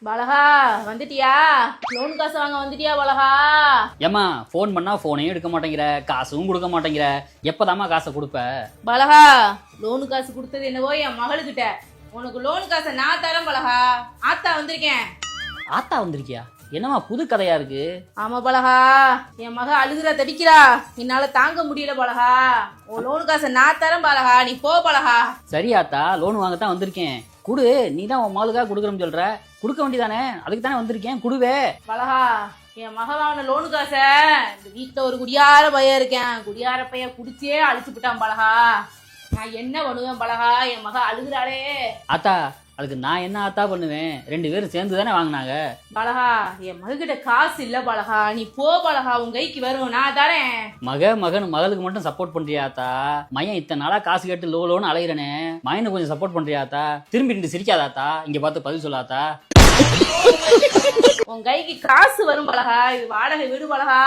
பலகா வந்துட்டியா? லோன் காசு வாங்க வந்துட்டியா பலகா? ஏம்மா ஃபோன் பண்ணா ஃபோனையும் எடுக்க மாட்டேங்கிற, காசும் கொடுக்க மாட்டேங்கிற, எப்பதாம்மா காசை கொடுப்ப? பலகா லோனு காசு கொடுத்தது என்னவோ என் மகளுக்கிட்ட. உனக்கு லோனு காசை நான் தரேன் பலகா. ஆத்தா வந்திருக்கேன். ஆத்தா வந்திருக்கியா? என்னம்மா புது கதையா இருக்கு? ஆமா பலகா, என் மக அழுகுறா தவிக்கிறா, என்னால தாங்க முடியல பலகா. உன் லோனு காசை நான் தரேன் பலகா, நீ போ பலகா. சரி ஆத்தா, லோன் வாங்கத்தான் வந்திருக்கேன், குடு. நீ தான் உன் மகளுக்காக கொடுக்குறேன்னு சொல்ற, கொடுக்க வேண்டியதானே? அதுக்கு தானே வந்திருக்கேன், குடுவே. பலகா என் மக வாங்கின லோனு காசை இந்த வீட்டுல ஒரு குடியார பையன் இருக்கேன், குடியார பையன் குடிச்சே அழிச்சு விட்டான் பலகா. நான் என்ன பண்ணுவேன் பலகா? என் மக அழுகுறாளே. ஆத்தா அதுக்கு நான் என்ன ஆத்தா பண்ணுவேன்? 2 பேரும் சேர்ந்து தானே வாங்கினாங்க. பலகா என் மகிட்ட காசு இல்ல பலகா, நீ போ பலகா, உன் கைக்கு வரும், நான் தரேன். மகன் மகளுக்கு மட்டும் சப்போர்ட் பண்றியா ஆத்தா? மையன் இத்தனை நாளா காசு கேட்டு லோன்னு அலையிறனே, மயனுக்கு கொஞ்சம் சப்போர்ட் பண்றியா ஆத்தா? திரும்பி நின்று சிரிக்காதாத்தா? இங்க பார்த்து பதில் சொல்லாத்தா. உன் கைக்கு காசு வரும் பலகா, இது வாடகை வீடு பலகா.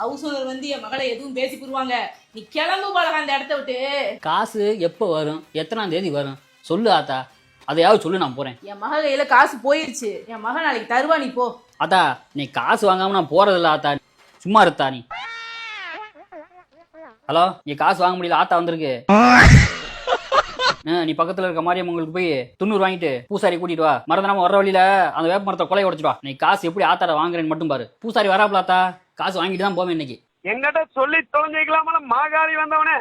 ஹவுஸ் ஓனர் வந்து என் மகளை எதுவும் பேசி புரிவாங்க. நீ கிளம்பு பலகா இந்த இடத்த விட்டு. காசு எப்போ வரும்? எத்தனாம் தேதி வரும்? சொல்லு ஆத்தா, அதையாவது சொல்லு, நான் போறேன். என் மக கையில காசு போயிருச்சு, என் மகன் நாளைக்கு தருவா, நீ போ. ஆத்தா நீ காசு வாங்காம நான் போறதில்ல ஆத்தா, சும்மா இருத்தா நீ. ஹலோ, நீ காசு வாங்க முடியல, ஆத்தா வந்திருக்கு. நீ பக்கத்துல இருக்க மாதிரி உங்களுக்கு போய் 90 வாங்கிட்டு பூசாரி கூட்டிட்டு வா. மறந்துடாம வர வழியில அந்த வேப்ப மரத்தை கொலை உடைச்சிட்டு வா. நீ காசு எப்படி ஆத்தாட வாங்குறேன்னு மட்டும் பாரு. பூசாரி வராப்ல ஆத்தா, காசு வாங்கிட்டு தான் போவேன் இன்னைக்கு. எங்கிட்ட சொல்லி தொலைஞ்சிக்கலாமல மாகாரி வந்தவனே.